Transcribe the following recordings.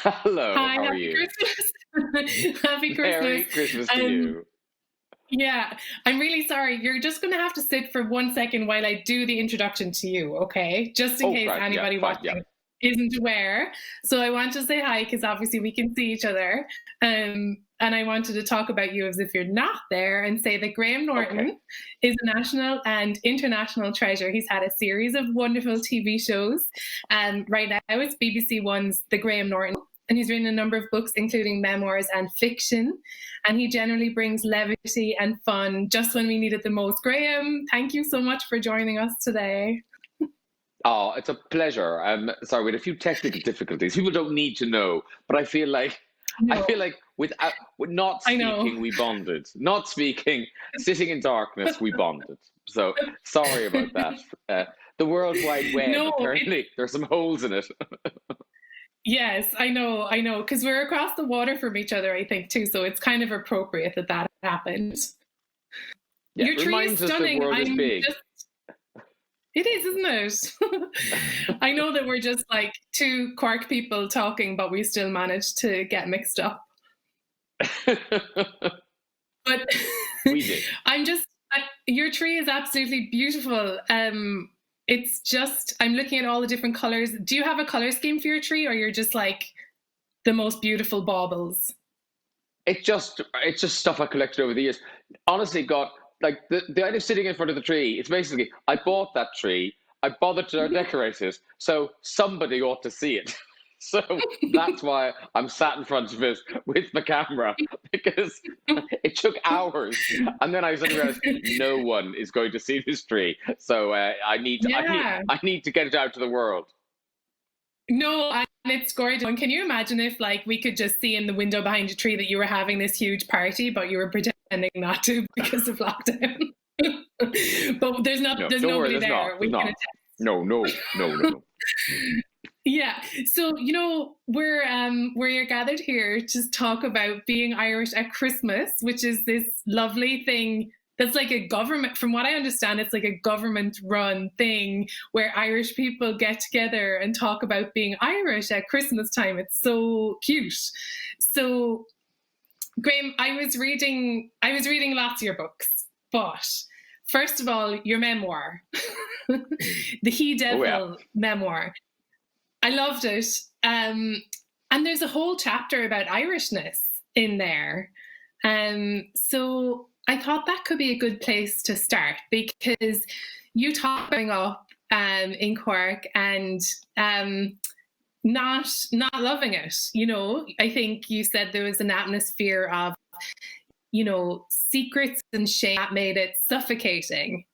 Hello, Hi, how are happy you? Christmas. Happy Christmas. Merry Christmas to Um, you. yeah, I'm really sorry. You're just going to have to sit for 1 second while I do the introduction to you, okay? Just in Oh, case right, yeah, anybody fine, yeah. watching isn't aware. So I want to say hi because obviously we can see each other. And I wanted to talk about you as if you're not there and say that Graham Okay. Norton is a national and international treasure. He's had a series of wonderful TV shows. And right now it's BBC One's The Graham Norton, and he's written a number of books, including memoirs and fiction. And he generally brings levity and fun just when we need it the most. Graham, thank you so much for joining us today. Oh, it's a pleasure. Sorry, with a few technical difficulties. People don't need to know, but I No, feel like with not I know. speaking, we bonded. Not speaking, sitting in darkness, we bonded. So sorry about that. Uh, the World Wide Web, No, it's, apparently, there's some holes in it. yes, I know, because we're across the water from each other, I think, too. So it's kind of appropriate that that happened. Yeah, Your tree is reminds us the stunning. world is I'm big. just, it is, isn't it? I know that we're just like two Cork people talking, but we still managed to get mixed up. But We did. your tree is absolutely beautiful. It's just, I'm looking at all the different colors. Do you have a color scheme for your tree, or you're just like the most beautiful baubles? It's just stuff I collected over the years. Honestly, God, like the idea of sitting in front of the tree, it's basically I bought that tree, I bothered to decorate it, so somebody ought to see it. So that's why I'm sat in front of it with the camera because it took hours, and then I suddenly realized no one is going to see this tree. So Yeah. I need to get it out to the world. No, and it's gorgeous. And can you imagine if like we could just see in the window behind your tree that you were having this huge party, but you were pretending not to because of lockdown? But No, there's don't worry, nobody there's not. there. There's We can not. No, no, no, no, no. Yeah. So, we're gathered here to talk about being Irish at Christmas, which is this lovely thing that's like a government, from what I understand, it's like a government run thing where Irish people get together and talk about being Irish at Christmas time. It's so cute. So, Graham, I was reading lots of your books, but first of all, your memoir, the He Oh yeah. Devil memoir. I loved it. And there's a whole chapter about Irishness in there. So I thought that could be a good place to start because you talk growing up in Cork and not loving it. I think you said there was an atmosphere of secrets and shame that made it suffocating.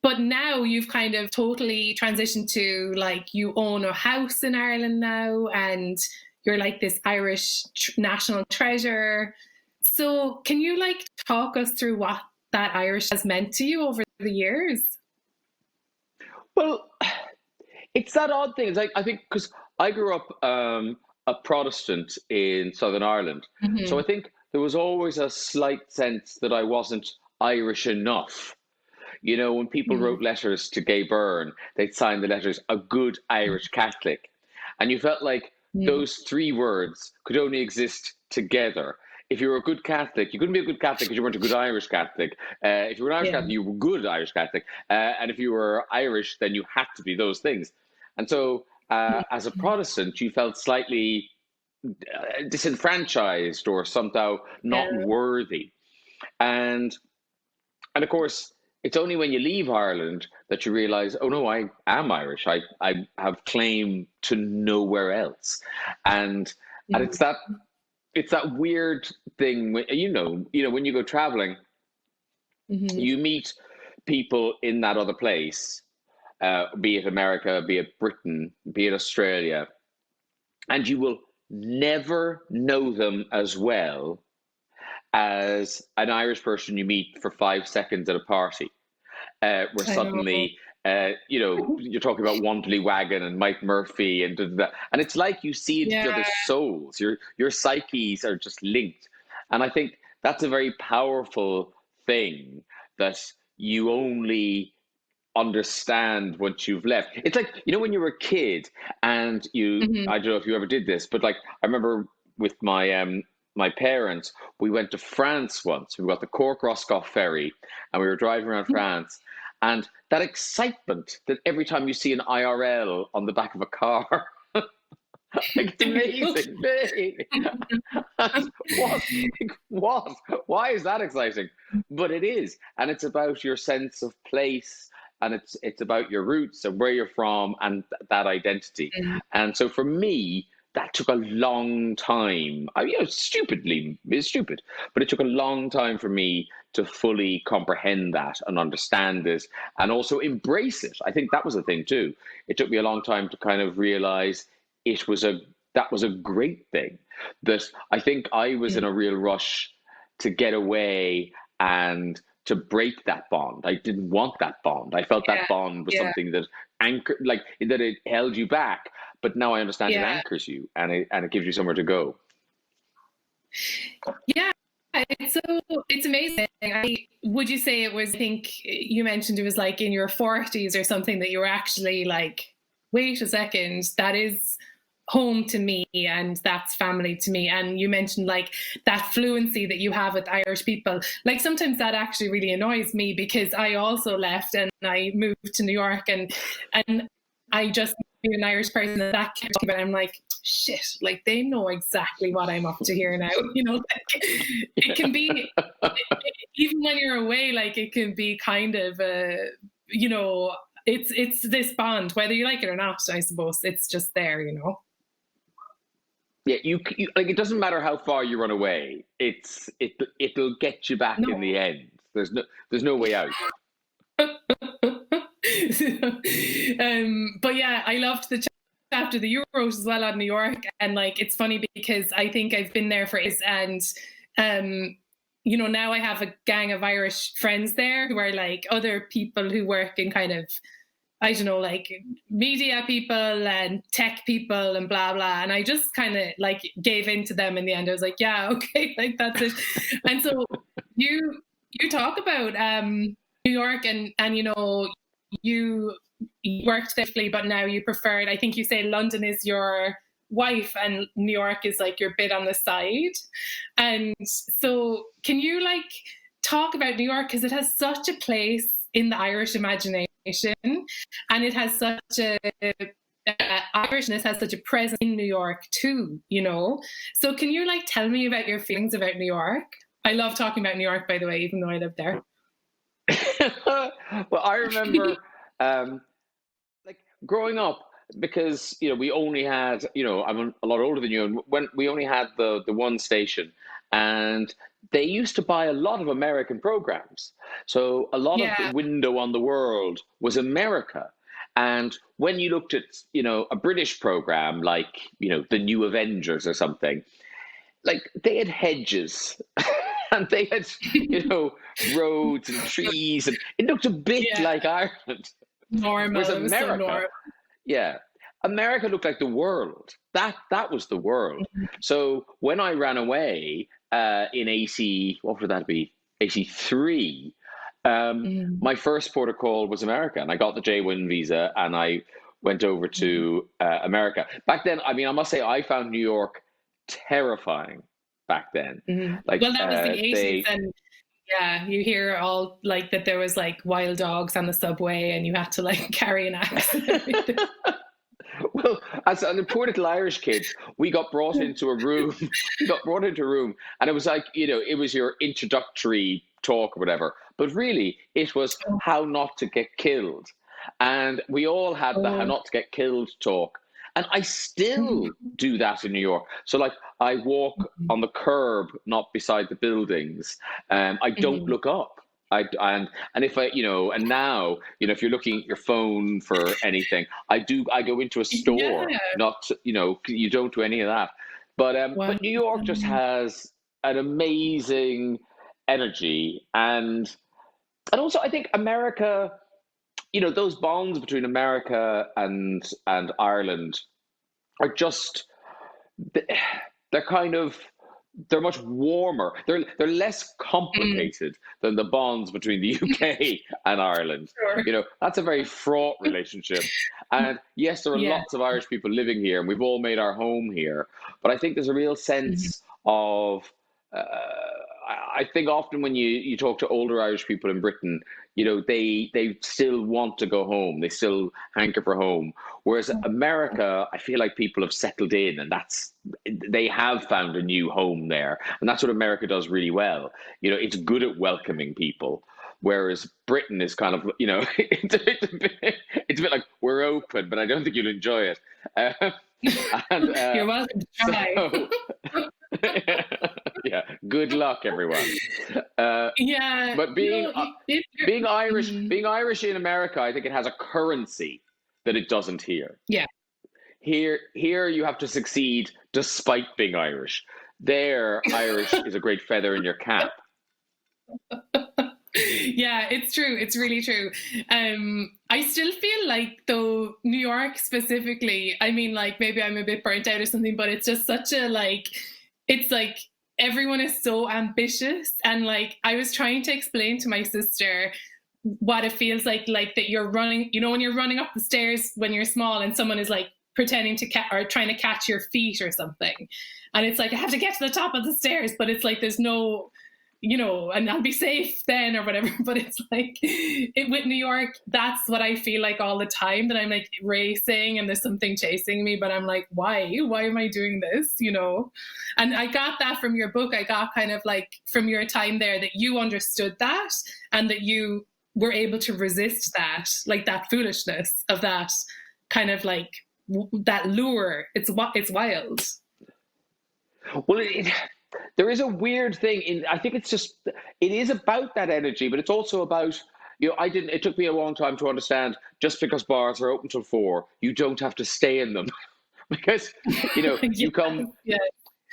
But now you've kind of totally transitioned to like you own a house in Ireland now and you're like this Irish national treasure. So can you like talk us through what that Irish has meant to you over the years? Well, it's that odd thing. It's like I think because I grew up a Protestant in Southern Ireland, so I Hmm. think there was always a slight sense that I wasn't Irish enough. You know, when people wrote Hmm. letters to Gay Byrne, they'd sign the letters "a good Irish Catholic," and you felt like Hmm. those three words could only exist together. If you were a good Catholic, you couldn't be a good Catholic because you weren't a good Irish Catholic. If you were an Irish Yeah. Catholic, you were good Irish Catholic. And if you were Irish, then you had to be those things. And so, as a Protestant, you felt slightly disenfranchised or somehow Yeah. not worthy. And and of course, it's only when you leave Ireland that you realize, oh no, I am Irish. I have claim to nowhere else. And and it's that weird thing when when you go traveling, Hmm. you meet people in that other place, be it America, be it Britain, be it Australia, and you will never know them as well as an Irish person you meet for 5 seconds at a party, where I know. suddenly you're talking about Wantley Wagon and Mike Murphy and and it's like you see each Yeah. other's souls. Your psyches are just linked, and I think that's a very powerful thing that you only understand once you've left. It's like, when you were a kid and Mhm. I don't know if you ever did this, but like I remember with my parents, we went to France once. We got the Cork Roscoff ferry and we were driving around France. And that excitement that every time you see an IRL on the back of a car, like, it's amazing thing. And what? Why is that exciting? But it is, and it's about your sense of place, and it's about your roots and where you're from, and that identity. Mhm. And so for me, that took a long time. It's stupid, but it took a long time for me to fully comprehend that and understand it, and also embrace it. I think that was the thing too. It took me a long time to kind of realize it was a that was a great thing. That I think I was in Mm. a real rush to get away and to break that bond. I didn't want that bond. I felt Yeah, that bond was yeah, something that anchored, like that it held you back. But now I understand it yeah, anchors you, and it gives you somewhere to go. yeah. It's amazing. Would you say it was? I think you mentioned it was like in your 40s or something that you were actually like, wait a second, that is home to me and that's family to me. And you mentioned like that fluency that you have with Irish people. Like sometimes that actually really annoys me because I also left and I moved to New York and I just knew an Irish person and that kept talking about it. I'm like, shit, like they know exactly what I'm up to here now. Like it can be even when you're away, like it can be kind of you know, it's this bond, whether you like it or not, I suppose. It's just there. Yeah, you like, it doesn't matter how far you run away. It'll get you back in No. the end. There's no way out. But yeah, I loved the chapter the Euros as well on New York, and like it's funny because I think I've been there for ages, and um, now I have a gang of Irish friends there who are like other people who work in kind of, I don't know, like media people and tech people and blah blah. And I just kind of like gave in to them in the end. I was like, yeah, okay, like that's it. And so you talk about New York and you worked there, but now you preferred. I think you say London is your wife and New York is like your bit on the side. And so, can you like talk about New York because it has such a place in the Irish imagination, and it has such a Irishness has such a presence in New York too. So can you like tell me about your feelings about New York? I love talking about New York, by the way, even though I live there. Well, I remember, um, like, growing up, because we only had, I'm a lot older than you, and when we only had the one station, and they used to buy a lot of American programs, so a lot of the Yeah. window on the world was America. And when you looked at, a British program like, the New Avengers or something, like, they had hedges and they had, roads and trees, and it looked a bit Yeah, like Ireland. Whereas normal. It was so America, normal. yeah, America looked like the world. That was the world. So when I ran away in 80, what would that be? 83. Mm-hmm. My first port of call was America, and I got the J-1 visa, and I went over to America. Back then, I mean, I must say, I found New York terrifying back then. Mm-hmm. Like, Well, that was the 80s, they and yeah, you hear all like that there was like wild dogs on the subway, and you had to like carry an axe and everything. Well, as a poor little Irish kid, we got brought into a room. We got brought into a room, and it was like, it was your introductory talk or whatever. But really, it was how not to get killed, and we all had the how Oh, not to get killed talk. And I still mhm, do that in New York. So, like, I walk on the curb, not beside the buildings. I don't mhm. look up. And if and now, if you're looking at your phone for anything, I go into a store, Yeah. not, you don't do any of that. Wow. But New York just has an amazing energy, and also I think America, those bonds between America and Ireland are just, they're kind of they're much warmer. They're less Mm, complicated than the bonds between the UK and Ireland. sure. That's a very fraught relationship. And yes, there are Yeah. lots of Irish people living here, and we've all made our home here. But I think there's a real Mhm. sense of I think often when you talk to older Irish people in Britain, they still want to go home. They still hanker for home. Whereas America, I feel like people have settled in, and they have found a new home there, and that's what America does really well. It's good at welcoming people. Whereas Britain is kind of, it's a bit like we're open, but I don't think you'll enjoy it. And You're welcome to try. so, yeah, good luck, everyone. Yeah, But being Irish, mhm. being Irish in America, I think it has a currency that it doesn't here. Yeah. Here you have to succeed despite being Irish. There, Irish is a great feather in your cap. Yeah, it's true. It's really true. I still feel like, though, New York specifically, I mean, like, maybe I'm a bit burnt out or something, but it's just such a, like, it's like everyone is so ambitious. And, like, I was trying to explain to my sister what it feels like that you're running, when you're running up the stairs when you're small and someone is like pretending to or trying to catch your feet or something. And it's like, I have to get to the top of the stairs, but it's like, there's no, and I'll be safe then or whatever. But it's like with New York, that's what I feel like all the time, that I'm like racing and there's something chasing me, but I'm like, why am I doing this? And I got that from your book. I got kind of like from your time there that you understood that, and that you were able to resist that, like that foolishness of that kind of like that lure. It's wild. Well, there is a weird thing I think it is about that energy, but it's also about, it took me a long time to understand just because bars are open till 4, you don't have to stay in them. Because, Yeah, you come, yeah.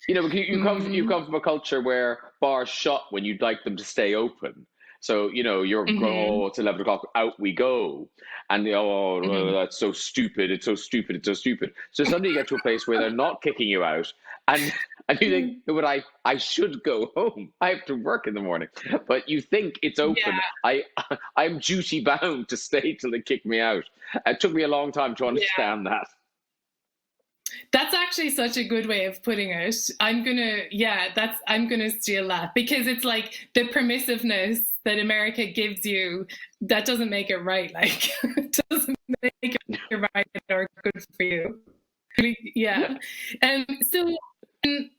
you Mm-hmm. come from a culture where bars shut when you'd like them to stay open. So, you're going, Mm-hmm. oh, it's 11 o'clock, out we go. And, oh, Mm-hmm. that's so stupid. It's so stupid. It's so stupid. So suddenly you get to a place where they're not kicking you out. And, and you think, no, but I should go home. I have to work in the morning. But you think it's open. Yeah, I'm duty bound to stay till they kick me out. It took me a long time to yeah. understand that. That's actually such a good way of putting it. I'm gonna steal that, because it's like the permissiveness that America gives you, that doesn't make it right. Like, it doesn't make it right or good for you. Yeah. So, um,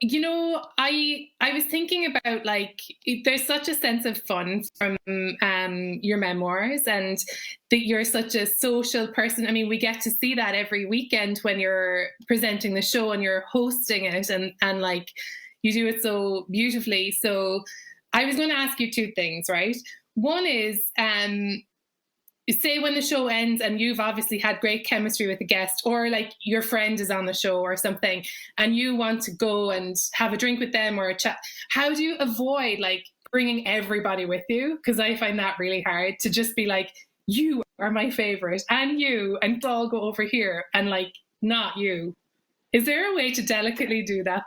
I was thinking about, like, there's such a sense of fun from your memoirs, and that you're such a social person. I mean, we get to see that every weekend when you're presenting the show and you're hosting it, and like you do it so beautifully. So I was going to ask you two things, right? One is, say when the show ends and you've obviously had great chemistry with the guest, or like your friend is on the show or something, and you want to go and have a drink with them or a chat, how do you avoid like bringing everybody with you? Because I find that really hard, to just be like, you are my favorite, and all go over here, and like, not you. Is there a way to delicately do that?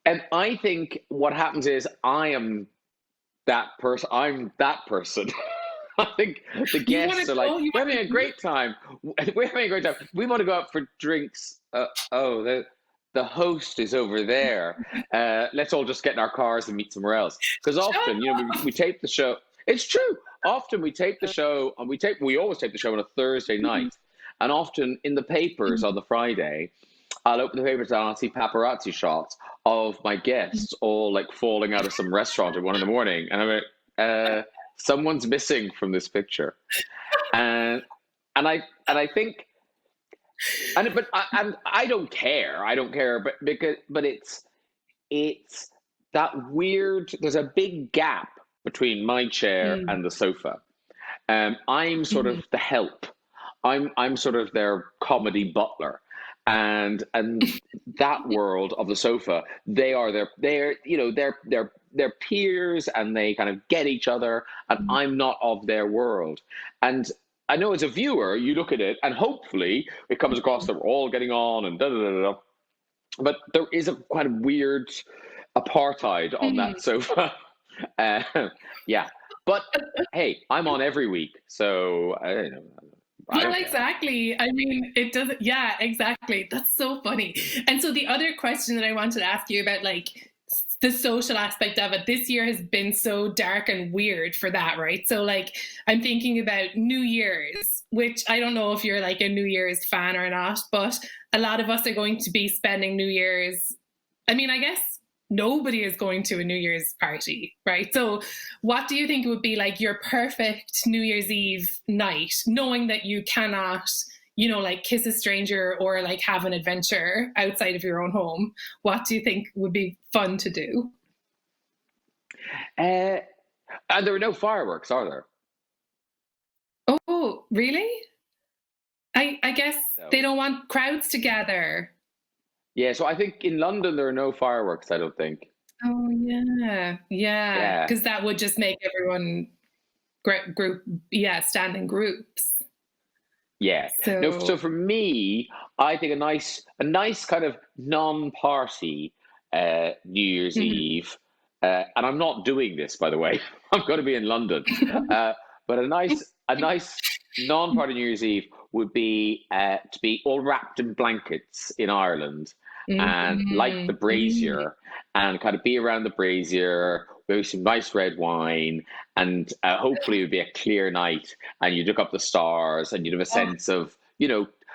And I think what happens is I am that person. I'm that person. I think the You want guests to are like, go, you we're want having a to great time. We're having a great time. We want to go out for drinks. Oh, the host is over there. Let's all just get in our cars and meet somewhere else. Because shut often, we tape the show. It's true. Often we tape the show, and we always tape the show on a Thursday night. And often in the papers on the Friday, I'll open the papers and I'll see paparazzi shots of my guests all like falling out of some restaurant at 1 in the morning, and I'm like, someone's missing from this picture, and I think, and I don't care, but it's that weird. There's a big gap between my chair Mm, and the sofa. I'm sort of mhm, the help. I'm sort of their comedy butler, and that world of the sofa, they are their peers, and they kind of get each other, and mhm. I'm not of their world. And I know as a viewer, you look at it, and hopefully it comes across that we're all getting on and da da da da. but there is a quite a weird apartheid on Mhm. that sofa. Uh, yeah, but hey, I'm on every week, so I Well, don't care. exactly. I mean, it doesn't, yeah, exactly. That's so funny. And so the other question that I wanted to ask you about, like, the social aspect of it, this year has been so dark and weird for that, right? So, like, I'm thinking about New Year's, which I don't know if you're like a New Year's fan or not, but a lot of us are going to be spending New Year's. I mean, I guess nobody is going to a New Year's party, right? So, what do you think would be like your perfect New Year's Eve night, knowing that you cannot, like kiss a stranger or like have an adventure outside of your own home? What do you think would be fun to do? Uh, and there are no fireworks, are there? Oh, really? I guess they No. don't want crowds together. Yeah, so I think in London there are no fireworks. I don't think. Oh, yeah. Yeah. Yeah, Because that would just make everyone group, yeah, stand in groups. yeah. No, so So, for me, I think a nice kind of non-party New Year's mhm. Eve, and I'm not doing this, by the way. I'm going to be in London, uh, but a nice non-party New Year's Eve would be to be all wrapped in blankets in Ireland and light the Mhm. Mm. brazier and kind of be around the brazier with some nice red wine, and hopefully it would be a clear night and you look up the stars and you'd have a Oh, sense of,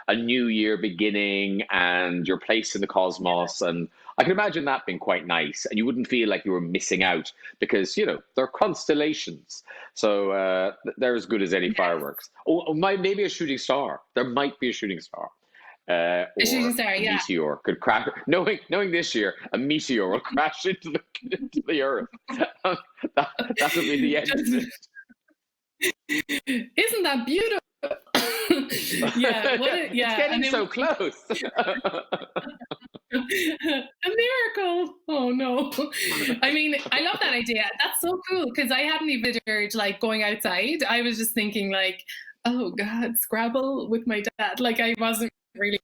a new year beginning and your place in the cosmos. And I can imagine that being quite nice. And you wouldn't feel like you were missing out because, they're constellations. So they're as good as any yes. fireworks. Oh, maybe a shooting star. There might be a shooting star. A shooting Or star, a yeah. meteor could crash. Knowing this year, a meteor will crash into the earth. that, that'll be the end of it. Isn't that beautiful? Yeah, It's yeah, getting and it so would be close. a miracle. Oh no. I mean, I love that idea. That's so cool because I hadn't even considered like going outside. I was just thinking like, oh God, Scrabble with my dad. Like I wasn't really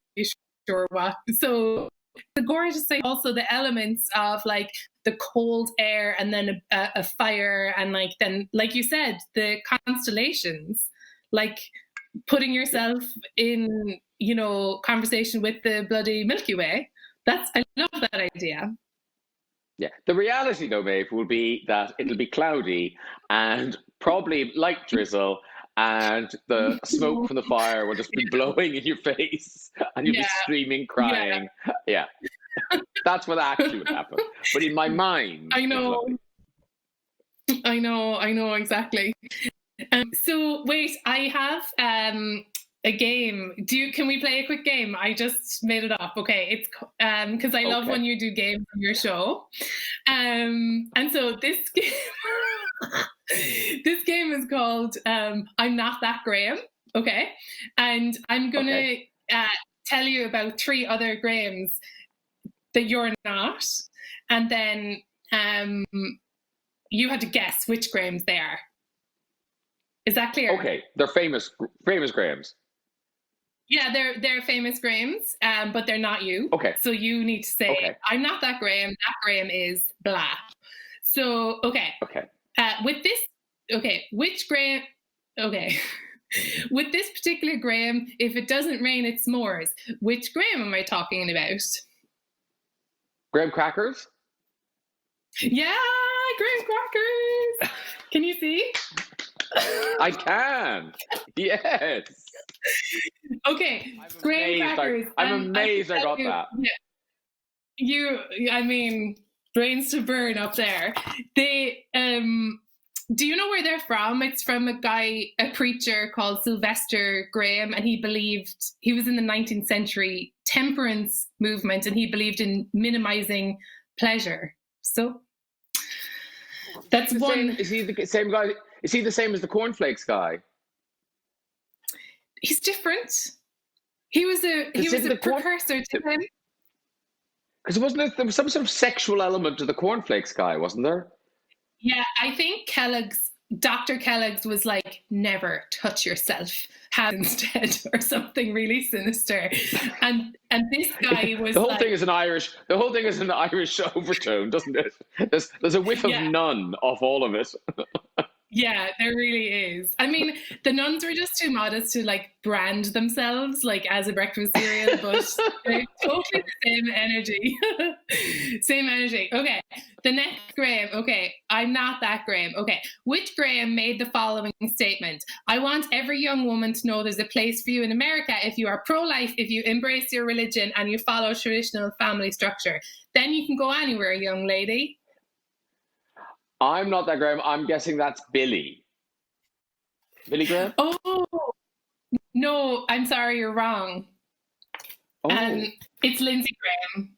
sure what. So the gorgeous thing, also the elements of like the cold air and then a fire and like then like you said the constellations, like putting yourself in conversation with the bloody Milky Way. That's I love that idea. Yeah. The reality, though, Maeve, will be that it'll be cloudy and probably light drizzle, and the smoke from the fire will just be blowing in your face, and you'll be Yeah, screaming, yeah. crying. Yeah, that's what actually would happen. But in my mind, I it's know, lovely. I know exactly. So wait, I have a game. Can we play a quick game? I just made it up. Okay, it's because I love Okay. when you do games on your show. And so this game, this game is called I'm Not That Graham. Okay, and I'm Okay. gonna uh, tell you about three other Grahams that you're not, and then um, you have to guess which Grahams they are. Is that clear? Okay. They're famous Grahams. Yeah, they're famous Grahams, but they're not you. Okay. So you need to say, Okay. "I'm not that Graham. That Graham is blah." So okay, Okay. with this, okay, which Graham? Okay, with this particular Graham, if it doesn't rain, it s'mores. Which Graham am I talking about? Graham crackers. Yeah, Graham crackers. Can you see? I can. Yes. Okay, I'm Graham amazed. crackers, I'm and I can amazed I tell got you, that. yeah, I mean, brains to burn up there. They, do you know where they're from? It's from a preacher called Sylvester Graham, and he was in the 19th century temperance movement, and he believed in minimizing pleasure. So that's The same? one. Is he the same guy? Is he the same as the cornflakes guy? He's different. He was Because a the corn, precursor to him. because there was some sort of sexual element to the cornflakes guy, wasn't there? Yeah, I think Kellogg's Dr. Kellogg's was like, never touch yourself, have instead, or something really sinister. And this guy was the whole like, thing is an Irish overtone, doesn't it? There's a whiff of nun off all of it. Yeah, there really is. I mean, the nuns were just too modest to like brand themselves like as a breakfast cereal, but they're totally the same energy. Same energy. Okay, the next Graham. Okay, I'm not that Graham. Okay, which Graham made the following statement? I want every young woman to know there's a place for you in America if you are pro-life, if you embrace your religion and you follow traditional family structure. Then you can go anywhere, young lady. I'm not that Graham. I'm guessing that's Billy. Billy Graham? Oh, no, I'm sorry, you're wrong. Oh. It's Lindsey Graham.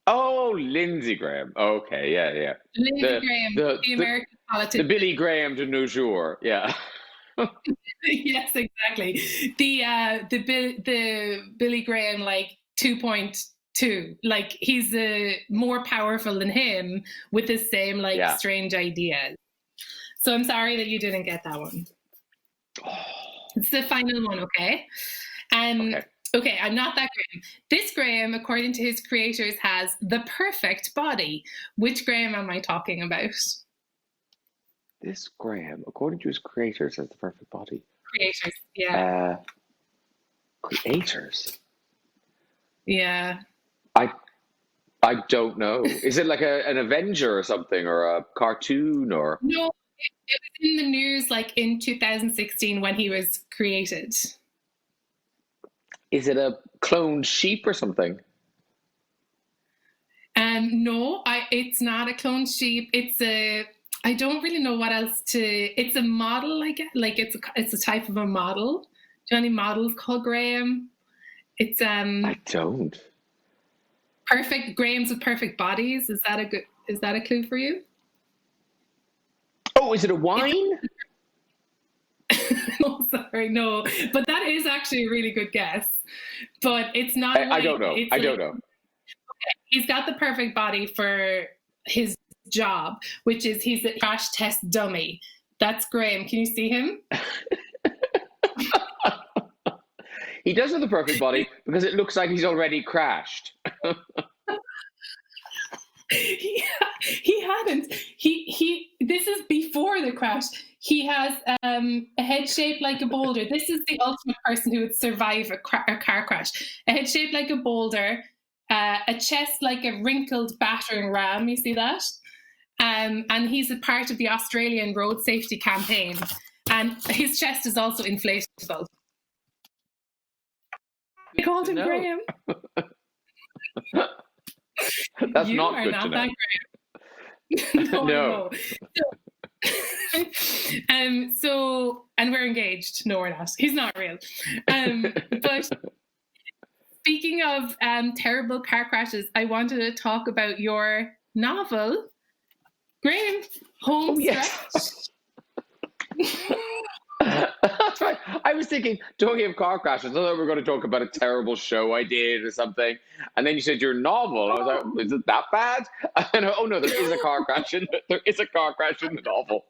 Oh, Lindsey Graham. Okay, yeah. Lindsey Graham, the American politician. The Billy Graham de nos jours, yeah. Yes, exactly. The Billy Graham, like 2.2. Like he's more powerful than him with the same strange ideas. So I'm sorry that you didn't get that one. It's the final one, okay? Okay, I'm not that Graham. This Graham, according to his creators, has the perfect body. Which Graham am I talking about? This Graham, according to his creators, has the perfect body. Creators, yeah. Creators? Yeah. I don't know. Is it like an Avenger or something, or a cartoon, or? No, it was in the news like in 2016 when he was created. Is it a cloned sheep or something? No, it's not a cloned sheep. I don't really know what else it's a model, I guess. Like it's a type of a model. Do you know any models called Graham? It's I don't. Perfect Grahams with perfect bodies. Is that a clue for you? Oh, is it a wine? Oh, sorry, no. But that is actually a really good guess. But it's not. I don't know. I don't know. Okay. He's got the perfect body for his job, which is he's a crash test dummy. That's Graham. Can you see him? He does have the perfect body because it looks like he's already crashed. He hadn't. This is before the crash. He has a head shaped like a boulder. This is the ultimate person who would survive a car crash. A head shaped like a boulder, a chest like a wrinkled battering ram. You see that? And he's a part of the Australian road safety campaign. And his chest is also inflatable. We called him Graham. That's not good to know. That no. So, and we're engaged. No, we're not. He's not real. But speaking of terrible car crashes, I wanted to talk about your novel, Graham, Home Stretch. That's right. I was thinking, talking of car crashes, I thought we were going to talk about a terrible show I did or something. And then you said your novel. I was like, is it that bad? And oh no, there is a car crash in the novel.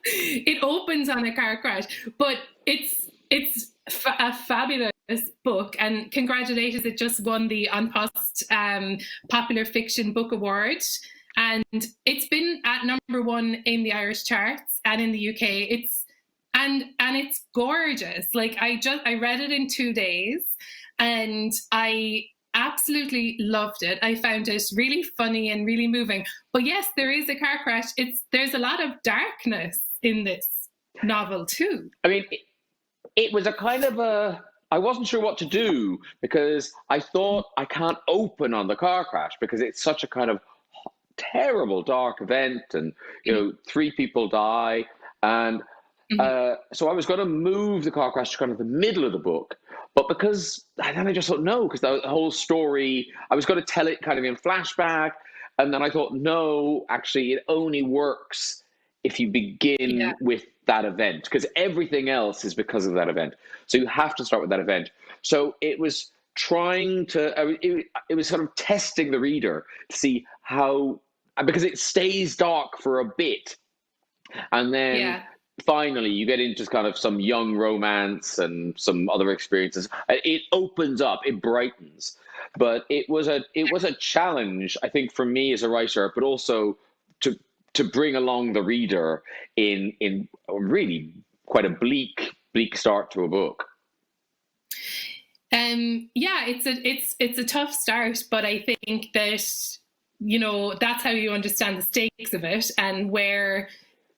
It opens on a car crash, but it's a fabulous book, and congratulations, it just won the An Post Popular Fiction Book Award. And it's been at #1 in the Irish charts and in the UK. It's gorgeous. Like I read it in 2 days and I absolutely loved it. I found it really funny and really moving. But yes, there is a car crash. There's a lot of darkness in this novel too. I mean, it was a kind of I wasn't sure what to do because I thought I can't open on the car crash because it's such a kind of terrible dark event, and 3 people die, and so I was going to move the car crash to kind of the middle of the book, but then I just thought no, because the whole story I was going to tell it kind of in flashback, and then I thought no, actually it only works if you begin with that event, because everything else is because of that event, so you have to start with that event. So it was trying to it was sort of testing the reader to see how, because it stays dark for a bit, And then Yeah. finally you get into kind of some young romance and some other experiences. It opens up, it brightens. But it was a challenge, I think, for me as a writer, but also to bring along the reader in really quite a bleak start to a book. Yeah, it's a tough start, but I think that, you know, that's how you understand the stakes of it, and where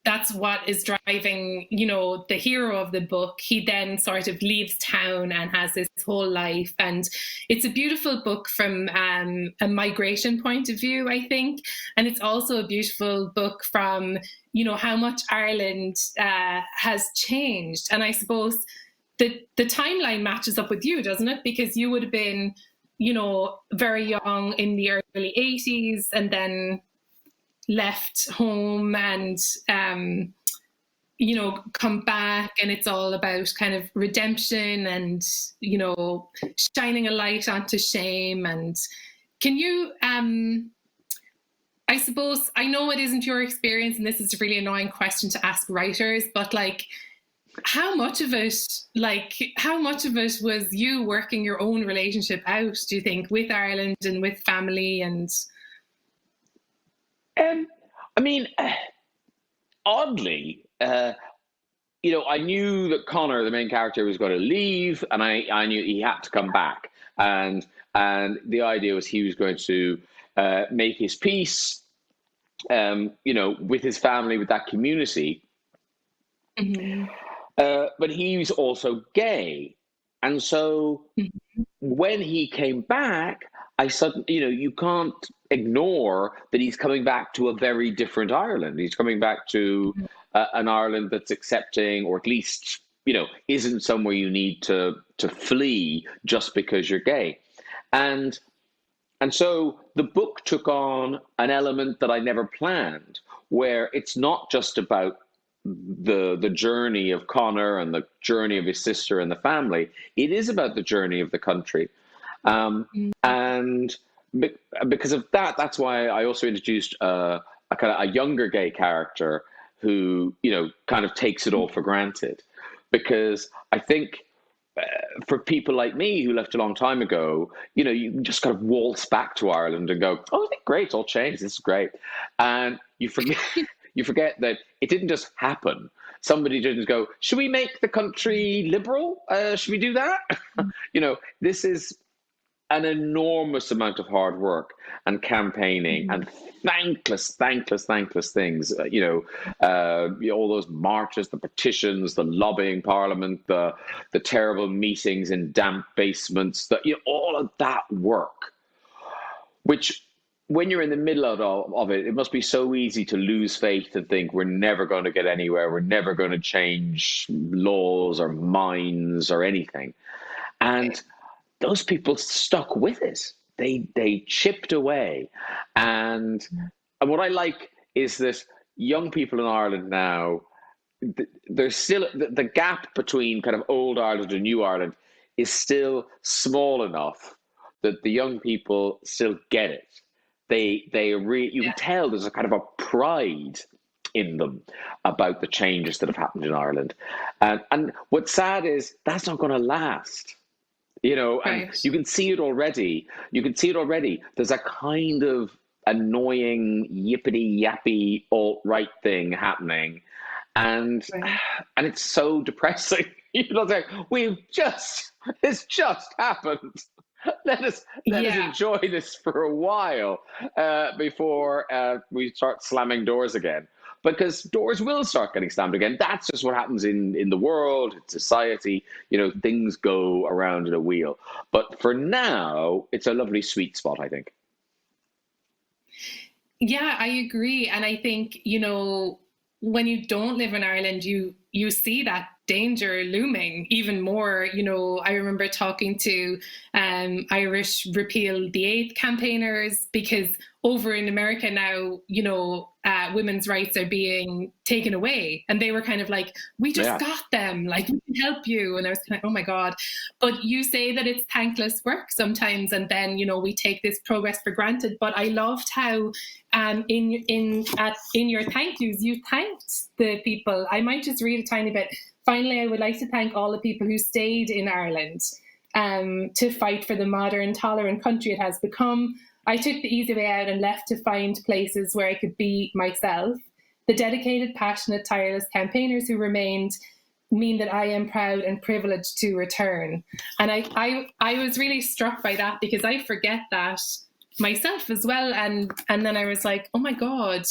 that's what is driving, you know, the hero of the book. He then sort of leaves town and has this whole life, and it's a beautiful book from a migration point of view, I think, and it's also a beautiful book from, you know, how much Ireland has changed. And I suppose the timeline matches up with you, doesn't it? Because you would have been, you know, very young in the early 80s, and then left home and, you know, come back, and it's all about kind of redemption and, you know, shining a light onto shame. And can you, I suppose, I know it isn't your experience, and this is a really annoying question to ask writers, but like, how much of it was you working your own relationship out, do you think, with Ireland and with family? And I mean, oddly, I knew that Connor, the main character, was going to leave, and I knew he had to come back, and the idea was he was going to make his peace, with his family, with that community. mm-hmm. But he's also gay, and so when he came back, I suddenly, you can't ignore that he's coming back to a very different Ireland. He's coming back to an Ireland that's accepting, or at least, isn't somewhere you need to flee just because you're gay. And so the book took on an element that I never planned, where it's not just about the journey of Connor and the journey of his sister and the family. It is about the journey of the country. And because of that, that's why I also introduced a kind of a younger gay character who, kind of takes it all for granted. Because I think for people like me who left a long time ago, you just kind of waltz back to Ireland and go, "Oh, great, it's all changed. This is great," and you forget you forget that it didn't just happen. Somebody didn't go, "Should we make the country liberal? Should we do that?" This is an enormous amount of hard work and campaigning and thankless things. All those marches, the petitions, the lobbying Parliament, the terrible meetings in damp basements, all of that work, which, when you're in the middle of it, it must be so easy to lose faith and think we're never going to get anywhere. We're never going to change laws or minds or anything. And those people stuck with it. They chipped away. And what I like is that young people in Ireland now, there's still the gap between kind of old Ireland and new Ireland is still small enough that the young people still get it. You can tell there's a kind of a pride in them about the changes that have happened in Ireland. And what's sad is that's not going to last. And Right. you can see it already. There's a kind of annoying yippity yappy alt-right thing happening, and Right. and it's so depressing. Like, this just happened. Let us Yeah. enjoy this for a while before we start slamming doors again. Because doors will start getting slammed again. That's just what happens in the world, in society. Things go around in a wheel. But for now, it's a lovely sweet spot, I think. Yeah, I agree. And I think, when you don't live in Ireland, you see that danger looming even more. You know, I remember talking to Irish Repeal the Eighth campaigners, because over in America now, you know, women's rights are being taken away. And they were kind of like, we just got them, like, we can help you. And I was kind of, oh my God. But you say that it's thankless work sometimes. And then, you know, we take this progress for granted. But I loved how in your thank yous, you thanked the people. I might just read a tiny bit. Finally, I would like to thank all the people who stayed in Ireland to fight for the modern, tolerant country it has become. I took the easy way out and left to find places where I could be myself. The dedicated, passionate, tireless campaigners who remained mean that I am proud and privileged to return. And I was really struck by that, because I forget that myself as well. And then I was like, oh my God,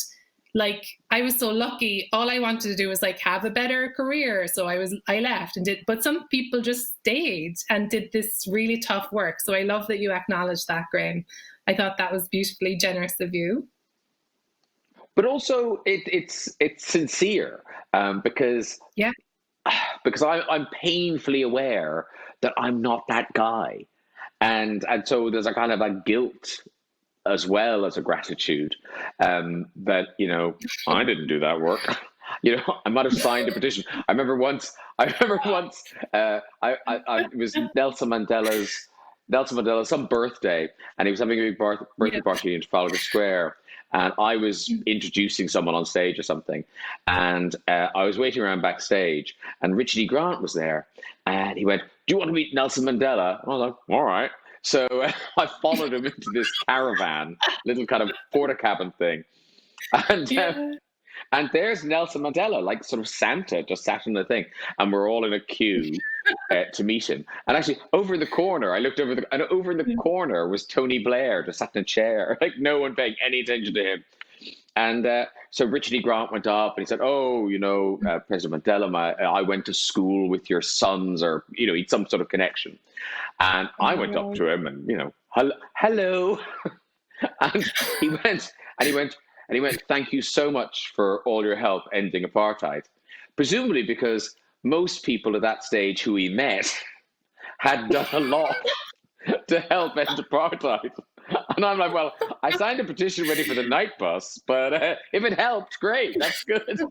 like, I was so lucky. All I wanted to do was like have a better career. So I left and did, but some people just stayed and did this really tough work. So I love that you acknowledged that, Graham. I thought that was beautifully generous of you. But also it's sincere, because I'm painfully aware that I'm not that guy. And so there's a kind of a guilt as well as a gratitude, that, you know, I didn't do that work. You know, I might have signed a petition. I remember once it was Nelson Mandela's some birthday, and he was having a big birthday party in Trafalgar Square, and I was introducing someone on stage or something, and I was waiting around backstage, and Richard E. Grant was there, and he went, "Do you want to meet Nelson Mandela?" I was like, "All right." So I followed him into this caravan, little kind of porta cabin thing, and there's Nelson Mandela, like sort of Santa, just sat in the thing, and we're all in a queue to meet him. And actually, over in the corner, I looked over and over in the corner was Tony Blair, just sat in a chair, like no one paying any attention to him. And so Richard E. Grant went up and he said, "Oh, you know, President Mandela, I went to school with your sons," or, you know, he'd some sort of connection. And I went up to him and, you know, hello. And he went, "Thank you so much for all your help ending apartheid." Presumably because most people at that stage who he met had done a lot to help end apartheid. And I'm like, well, I signed a petition ready for the night bus, but if it helped, great, that's good. Very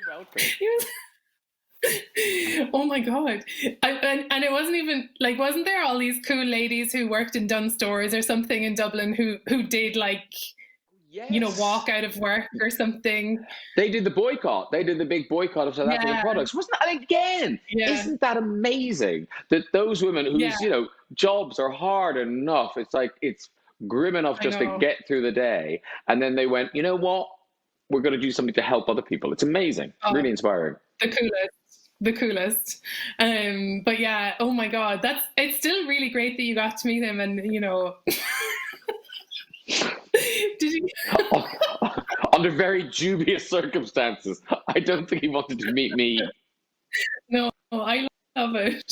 welcome. Oh my God. And it wasn't even like, wasn't there all these cool ladies who worked in Dunn stores or something in Dublin who did like, you know, walk out of work or something? They did the boycott. They did the big boycott of South African products. Wasn't that, again, isn't that amazing? That those women whose, you know, jobs are hard enough, it's like, it's grim enough just to get through the day. And then they went, you know what? We're going to do something to help other people. It's amazing. Really inspiring. The coolest. But yeah, oh my God, it's still really great that you got to meet him, and, you know. Did you? Under very dubious circumstances. I don't think he wanted to meet me. No, I love it.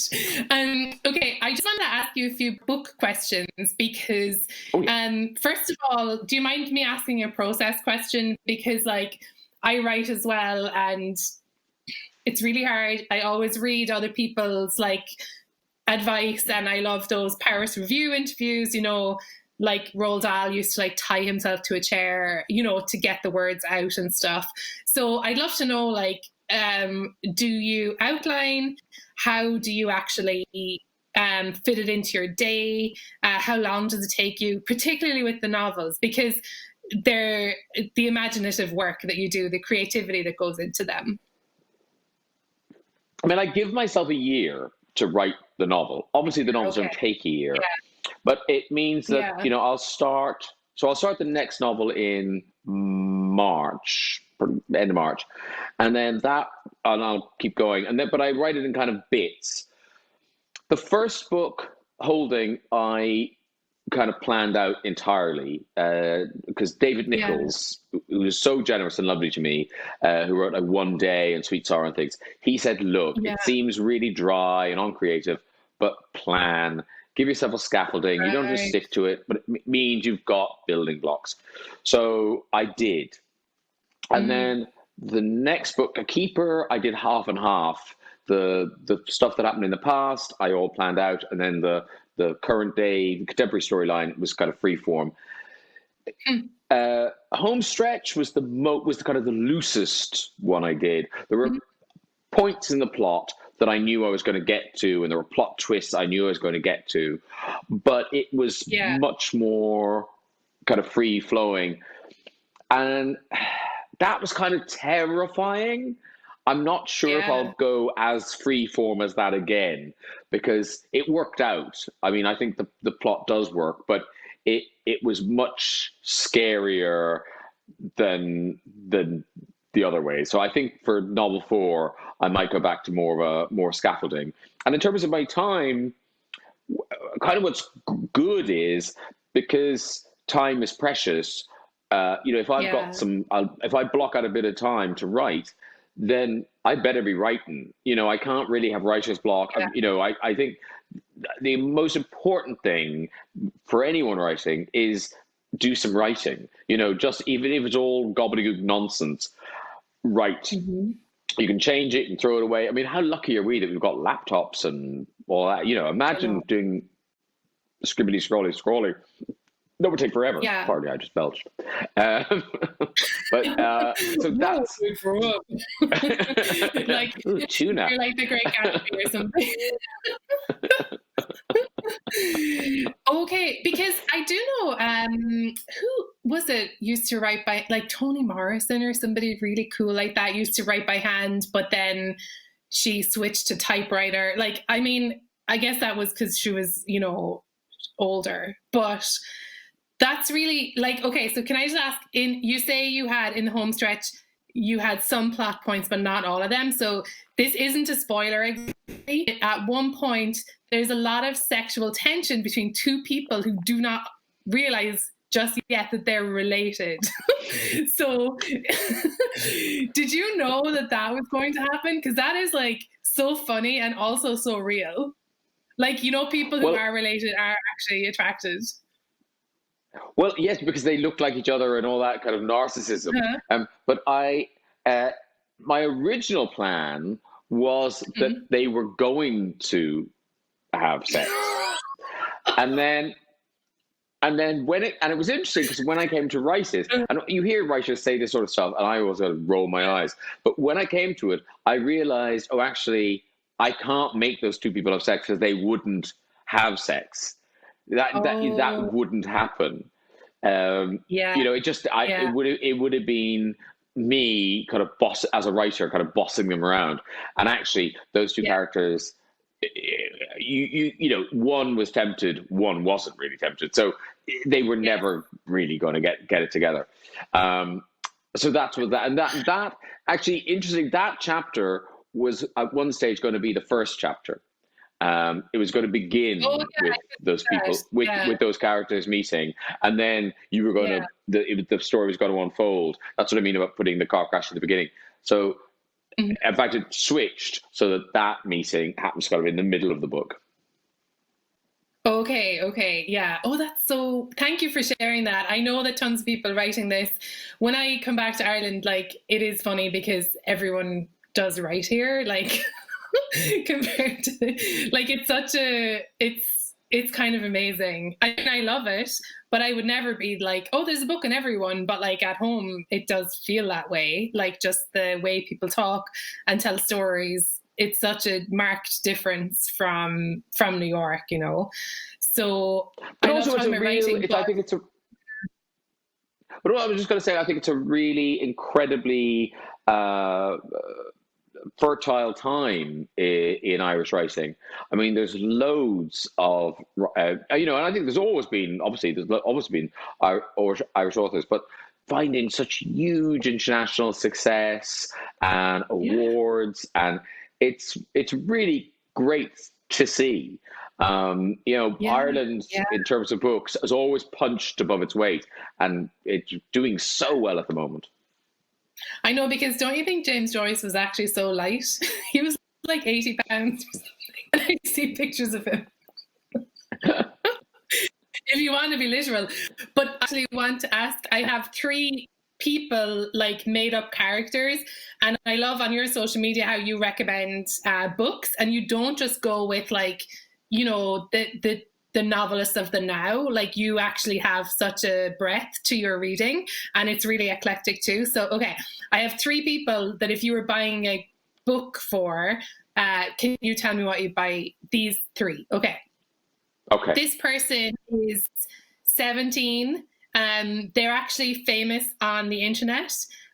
Okay, I just want to ask you a few book questions, because first of all, do you mind me asking a process question? Because like, I write as well, and it's really hard. I always read other people's like advice, and I love those Paris Review interviews, you know, like Roald Dahl used to like tie himself to a chair, you know, to get the words out and stuff. So I'd love to know, like, do you outline? How do you actually fit it into your day? How long does it take you, particularly with the novels? Because they're the imaginative work that you do, the creativity that goes into them. I mean, I give myself a year to write the novel. Obviously, the novels don't take a year, but it means that, you know, I'll start the next novel in March, end of March, and then and I'll keep going. But I write it in kind of bits. The first book, Holding, I kind of planned out entirely, because David Nichols, who was so generous and lovely to me, who wrote like One Day and Sweet Sorrow and things, he said, look, it seems really dry and uncreative, but plan, give yourself a scaffolding. You don't just stick to it, but it means you've got building blocks. So I did. And then the next book, A Keeper, I did half and half. The stuff that happened in the past, I all planned out, and then the current day, the contemporary storyline was kind of free form. Home Stretch was the kind of the loosest one I did. There were points in the plot that I knew I was going to get to, and there were plot twists I knew I was going to get to, but it was much more kind of free flowing, and that was kind of terrifying. I'm not sure if I'll go as free form as that again, because it worked out. I mean, I think the plot does work, but it was much scarier than the other way. So I think for novel 4, I might go back to more scaffolding. And in terms of my time, kind of what's good is, because time is precious. If I've got if I block out a bit of time to write, then I better be writing. I can't really have writer's block. I think the most important thing for anyone writing is do some writing. Just even if it's all gobbledygook nonsense, write. Mm-hmm. You can change it and throw it away. I mean, how lucky are we that we've got laptops and all that? Imagine doing scribbly scrolly. That would take forever. Yeah. Partly, I just belched. But so that's like tuna. You're like the Great Gatsby or something. Okay, because I do know who was it used to write by, like Toni Morrison or somebody really cool like that used to write by hand, but then she switched to typewriter. Like, I mean, I guess that was because she was, older, but that's really like, okay, so can I just ask, you say you had in the home stretch, you had some plot points, but not all of them. So this isn't a spoiler. At one point, there's a lot of sexual tension between two people who do not realize just yet that they're related. So did you know that was going to happen? Because that is like so funny and also so real. Like, people who are related are actually attracted. Well, yes, because they look like each other and all that kind of narcissism. Uh-huh. But my original plan was that they were going to have sex, and then it was interesting because when I came to write it, and you hear writers say this sort of stuff, and I always roll my eyes. But when I came to it, I realized, actually, I can't make those two people have sex because they wouldn't have sex. That wouldn't happen. It would have been me kind of as a writer, kind of bossing them around. And actually, those two characters, one was tempted, one wasn't really tempted. So they were never really going to get it together. So that's what that, and that actually interesting. That chapter was at one stage going to be the first chapter. It was going to begin with those people, with those characters meeting, and then you were going to the story was going to unfold. That's what I mean about putting the car crash at the beginning. So, in fact, it switched so that meeting happens kind of in the middle of the book. Okay, yeah. Oh, that's so. Thank you for sharing that. I know that tons of people writing this. When I come back to Ireland, like, it is funny because everyone does write here, like. Compared to like it's kind of amazing. I love it, but I would never be like, there's a book on everyone, but like at home it does feel that way, like just the way people talk and tell stories. It's such a marked difference from New York, so but also it's a real I think it's a but I was just going to say, I think it's a really incredibly fertile time in Irish writing. I mean, there's loads of, and I think there's always been Irish authors, but finding such huge international success and awards, and it's really great to see. Ireland, in terms of books, has always punched above its weight, and it's doing so well at the moment. I know, because don't you think James Joyce was actually so light? He was like 80 pounds or something. And I see pictures of him. If you want to be literal. But I actually want to ask, I have 3 people like made up characters. And I love on your social media how you recommend books, and you don't just go with like, you know, the novelists of the now. Like, you actually have such a breadth to your reading, and it's really eclectic too. So, okay, I have 3 people that if you were buying a book for, can you tell me what you'd buy? These 3. Okay. This person is 17. They're actually famous on the internet,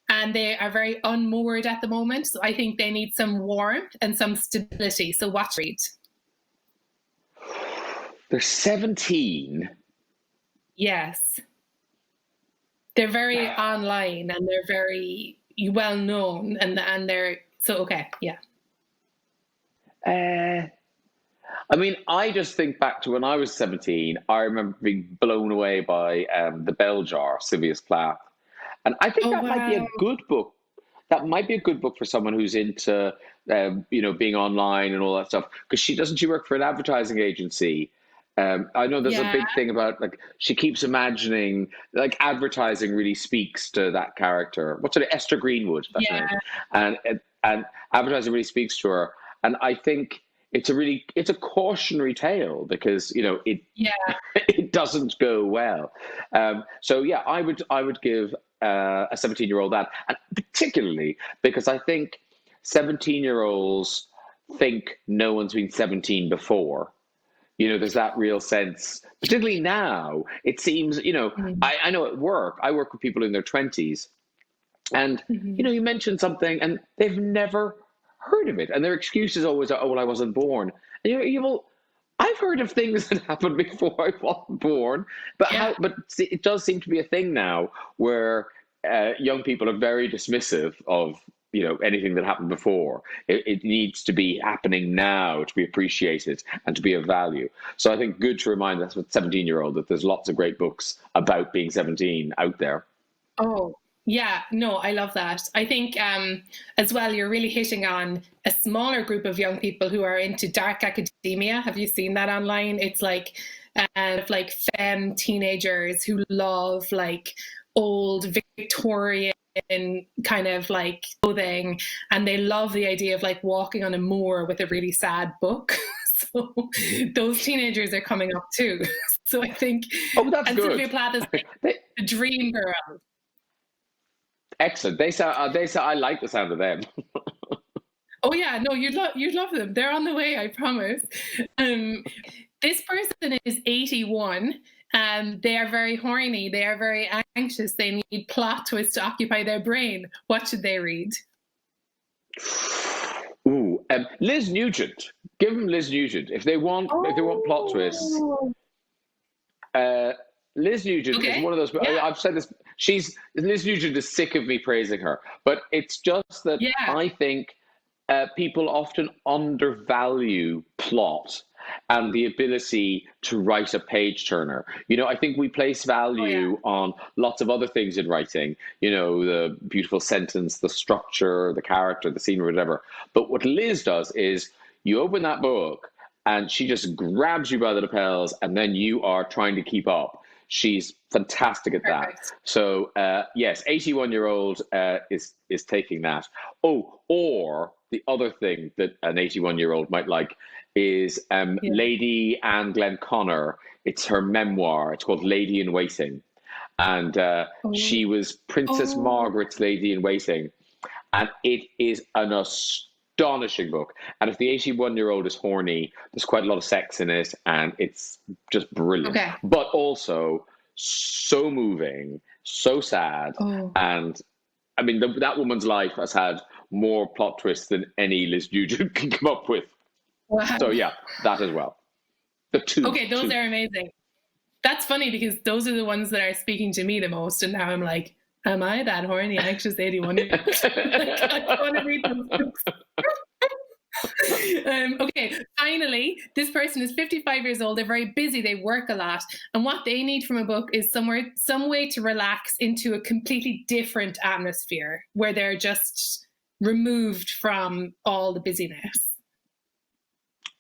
and they are very unmoored at the moment. So I think they need some warmth and some stability. So what read? They're 17. Yes. They're very online, and they're very well known, and they're so okay. Yeah. I mean, I just think back to when I was 17. I remember being blown away by The Bell Jar, Sylvia's Plath. And I think that might be a good book. That might be a good book for someone who's into, being online and all that stuff. Because she work for an advertising agency. I know there's a big thing about, like, she keeps imagining, like, advertising really speaks to that character. What's it, Esther Greenwood? That's her name. And advertising really speaks to her. And I think it's a cautionary tale, because it doesn't go well. So yeah, I would give a 17-year-old that, and particularly because I think 17-year-olds think no one's been 17 before. There's that real sense, particularly now. It seems, I know at work, I work with people in their 20s, and you mention something and they've never heard of it, and their excuse is always, "Oh, well, I wasn't born." And I've heard of things that happened before I wasn't born, but it does seem to be a thing now where young people are very dismissive of anything that happened before. It needs to be happening now to be appreciated and to be of value. So I think good to remind us with 17-year-old that there's lots of great books about being 17 out there. Oh, yeah, no, I love that. I think as well, you're really hitting on a smaller group of young people who are into dark academia. Have you seen that online? It's like femme teenagers who love like old Victorian kind of like clothing, and they love the idea of like walking on a moor with a really sad book. So those teenagers are coming up too. So I think that's good. Sylvia Plath is like the dream girl. Excellent. They say I like the sound of them. Oh yeah, no, you'd love them. They're on the way, I promise. This person is 81. They are very horny. They are very anxious. They need plot twists to occupy their brain. What should they read? Ooh, Liz Nugent. Give them Liz Nugent if they want plot twists. Liz Nugent is one of those. Yeah. I've said this. Liz Nugent is sick of me praising her, but it's just that I think people often undervalue plot and the ability to write a page turner. I think we place value on lots of other things in writing. The beautiful sentence, the structure, the character, the scene, or whatever. But what Liz does is you open that book and she just grabs you by the lapels, and then you are trying to keep up. She's fantastic at that. So yes, 81-year-old is taking that. Oh, or the other thing that an 81-year-old might like is Lady Anne Glenconner. It's her memoir. It's called Lady in Waiting, and she was Princess Margaret's Lady in Waiting, and it is an astonishing book. And if the 81-year-old is horny, there's quite a lot of sex in it, and it's just brilliant. But also so moving, so sad, and I mean that woman's life has had more plot twists than any Liz Nugent can come up with. Wow. So yeah, that as well. The two. Okay, those are amazing. That's funny because those are the ones that are speaking to me the most, and now I'm like, am I that horny, anxious 81-year-old? I want to read those books. Okay, finally, this person is 55 years old. They're very busy. They work a lot. And what they need from a book is some way to relax into a completely different atmosphere where they're just removed from all the busyness.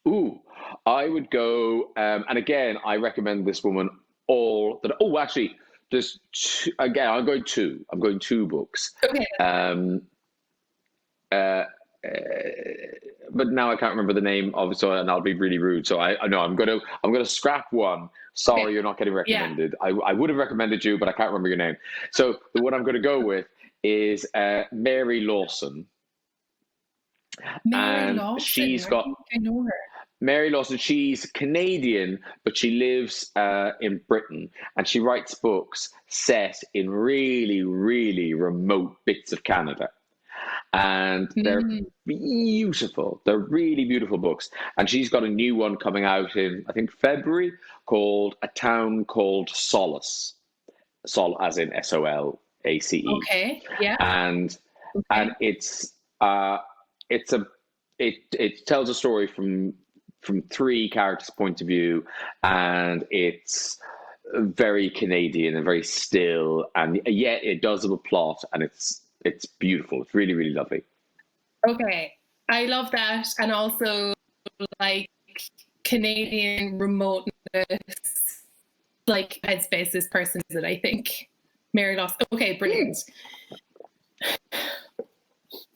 Ooh, I would go, and again, I recommend this woman actually, there's two, again. I'm going two. I'm going two books. Okay. But now I can't remember the name of it, so and I'll be really rude. So I know I'm gonna scrap one. Sorry, Okay. you're not getting recommended. Yeah. I would have recommended you, but I can't remember your name. So the one I'm going to go with is Mary Lawson. Mary And Lawson. she's I got think I know her. Mary Lawson. She's Canadian, but she lives in Britain, and she writes books set in really, really remote bits of Canada. And they're beautiful. They're really beautiful books. And she's got a new one coming out in, I think, February, called A Town Called Solace. Sol as in Solace. Okay. Yeah. And Okay. it tells a story from three characters' point of view, and it's very Canadian and very still, and yet it does have a plot, and it's beautiful. It's really, really lovely. Okay. I love that. And also like Canadian remoteness, like headspace this person is it, I think. Mary Lawson. Okay, brilliant.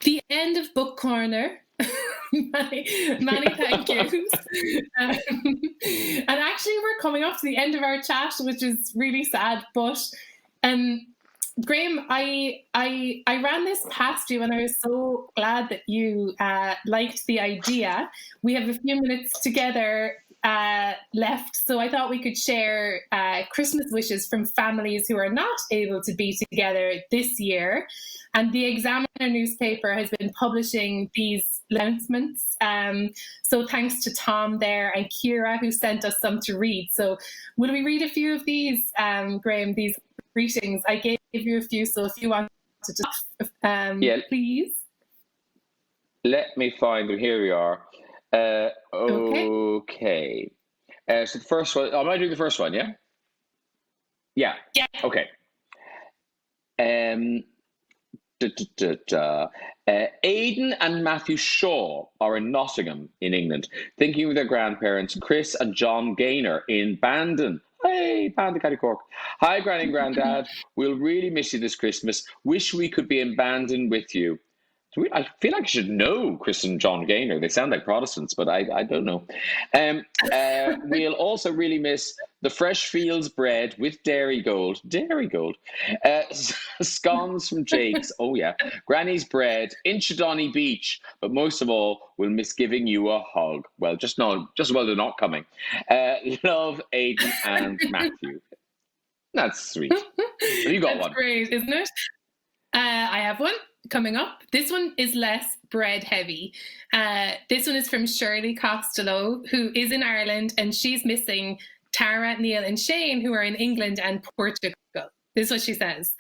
The end of Book Corner. many thank yous. And actually we're coming up to the end of our chat, which is really sad, but Graham, I ran this past you and I was so glad that you liked the idea. We have a few minutes together left, so I thought we could share Christmas wishes from families who are not able to be together this year. And the Examiner newspaper has been publishing these announcements. So thanks to Tom there and Kira who sent us some to read. So will we read a few of these, Graham, these greetings? I gave you a few, so if you want to just, please. Let me find them. Here we are. Okay. So the first one, am I doing the first one, yeah? Yeah. Yeah. Okay. Aidan and Matthew Shaw are in Nottingham in England, thinking of their grandparents, Chris and John Gaynor in Bandon. Hey, Bandon, County Cork. Hi, Granny and Grandad. We'll really miss you this Christmas. Wish we could be in Bandon with you. I feel like I should know Chris and John Gaynor. They sound like Protestants, but I don't know. We'll also really miss the Fresh Fields bread with Dairy Gold. Dairy Gold. Scones from Jake's. Oh, yeah. Granny's bread. Inchydonny Beach. But most of all, we'll miss giving you a hug. Well, just while they're not coming. Love, Aidan and Matthew. That's sweet. You got one. That's great, isn't it? I have one coming up. This one is less bread heavy. This one is from Shirley Costello, who is in Ireland, and she's missing Tara, Neil and Shane, who are in England and Portugal. This is what she says.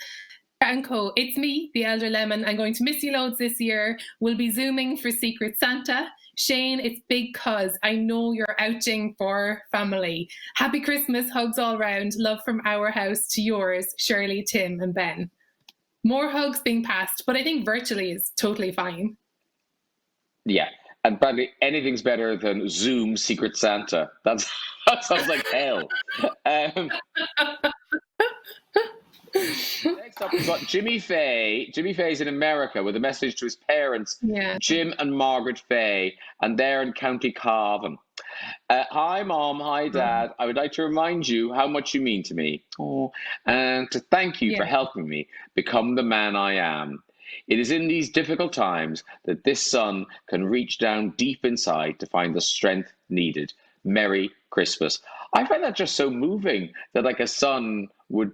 And co, it's me, the Elder Lemon. I'm going to miss you loads this year. We'll be Zooming for Secret Santa. Shane, it's big cuz I know you're outing for family. Happy Christmas, hugs all round. Love from our house to yours, Shirley, Tim and Ben. More hugs being passed, but I think virtually is totally fine. Yeah, and Bradley, anything's better than Zoom Secret Santa. That sounds like hell. Next up, we've got Jimmy Fay. Jimmy Fay's in America with a message to his parents, Jim and Margaret Fay, and they're in County Cavan. Hi, Mom. Hi, Dad. I would like to remind you how much you mean to me. Oh, and to thank you for helping me become the man I am. It is in these difficult times that this son can reach down deep inside to find the strength needed. Merry Christmas. I find that just so moving that like a son would,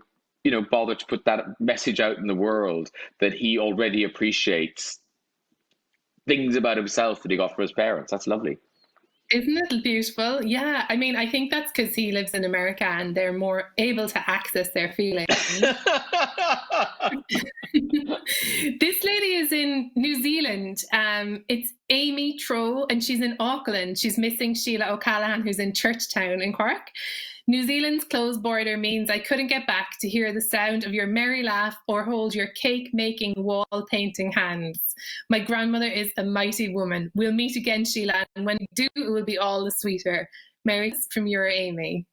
bother to put that message out in the world that he already appreciates things about himself that he got from his parents. That's lovely. Isn't it beautiful? Yeah, I mean, I think that's because he lives in America and they're more able to access their feelings. This lady is in New Zealand. It's Amy Troe, and she's in Auckland. She's missing Sheila O'Callaghan, who's in Churchtown in Cork. New Zealand's closed border means I couldn't get back to hear the sound of your merry laugh or hold your cake-making, wall-painting hands. My grandmother is a mighty woman. We'll meet again, Sheila, and when we do, it will be all the sweeter. Merry from your Amy.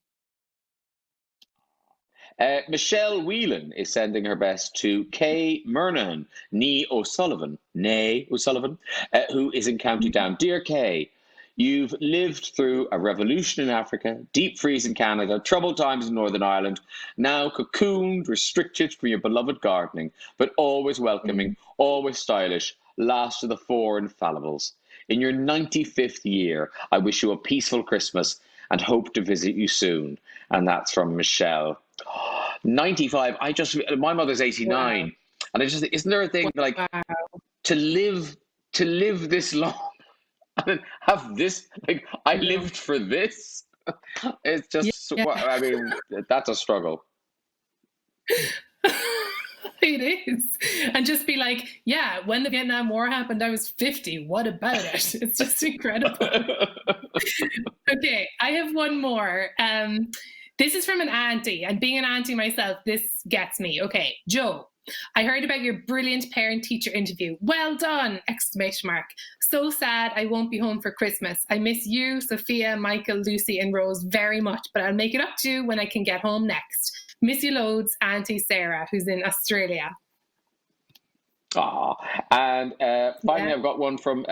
Michelle Whelan is sending her best to Kay Murnahan, Nee O'Sullivan, who is in County Down. Dear Kay, you've lived through a revolution in Africa, deep freeze in Canada, troubled times in Northern Ireland, now cocooned, restricted from your beloved gardening, but always welcoming, always stylish, last of the four infallibles. In your 95th year, I wish you a peaceful Christmas and hope to visit you soon. And that's from Michelle. 95. My mother's 89. Wow. And I just think, isn't there a thing like to live this long and have this, like, I lived for this? It's just, I mean, that's a struggle. It is. And just be like, yeah, when the Vietnam War happened, I was 50. What about it? It's just incredible. Okay, I have one more. This is from an auntie, and being an auntie myself, this gets me. Okay, Joe, I heard about your brilliant parent-teacher interview. Well done! ! So sad I won't be home for Christmas. I miss you, Sophia, Michael, Lucy, and Rose very much, but I'll make it up to you when I can get home next. Miss you loads, Auntie Sarah, who's in Australia. And finally, I've got one from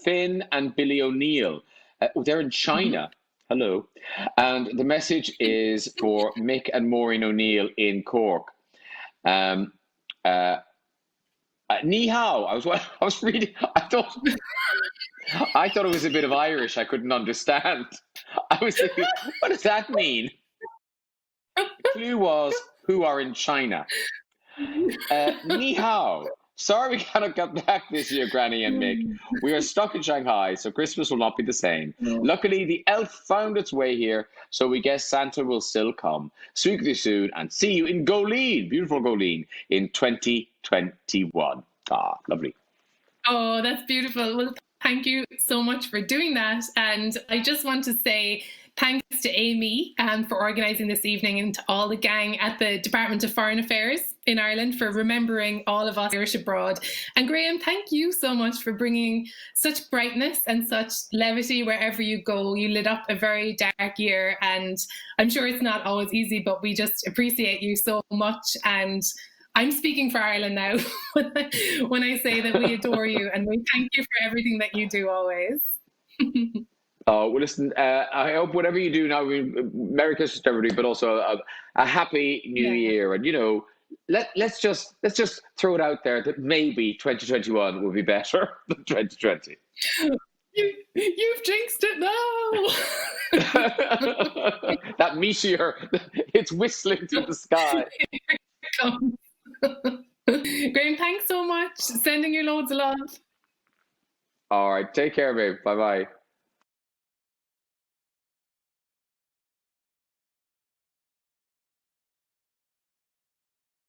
Finn and Billy O'Neill. They're in China. Hello. And the message is for Mick and Maureen O'Neill in Cork. Ni hao. I was reading. I thought it was a bit of Irish. I couldn't understand. I was thinking, what does that mean? The clue was who are in China. Ni hao. Sorry we cannot get back this year, Granny and Mick. We are stuck in Shanghai, so Christmas will not be the same. Luckily, the elf found its way here, so we guess Santa will still come. Speak with you soon, and see you in Goleen, beautiful Goleen, in 2021. Lovely. Oh, that's beautiful. Well, thank you so much for doing that. And I just want to say thanks to Amy for organising this evening, and to all the gang at the Department of Foreign Affairs in Ireland for remembering all of us Irish abroad. And Graham, thank you so much for bringing such brightness and such levity wherever you go. You lit up a very dark year, and I'm sure it's not always easy, but we just appreciate you so much. And I'm speaking for Ireland now when I say that we adore you, and we thank you for everything that you do always. Well, listen, I hope whatever you do now, Merry Christmas to everybody, but also a happy New Year. And, you know, let's just throw it out there that maybe 2021 will be better than 2020. You've jinxed it now. That meteor, it's whistling through the sky. Here it comes. Graham, thanks so much. Sending you loads of love. All right, take care, babe. Bye-bye.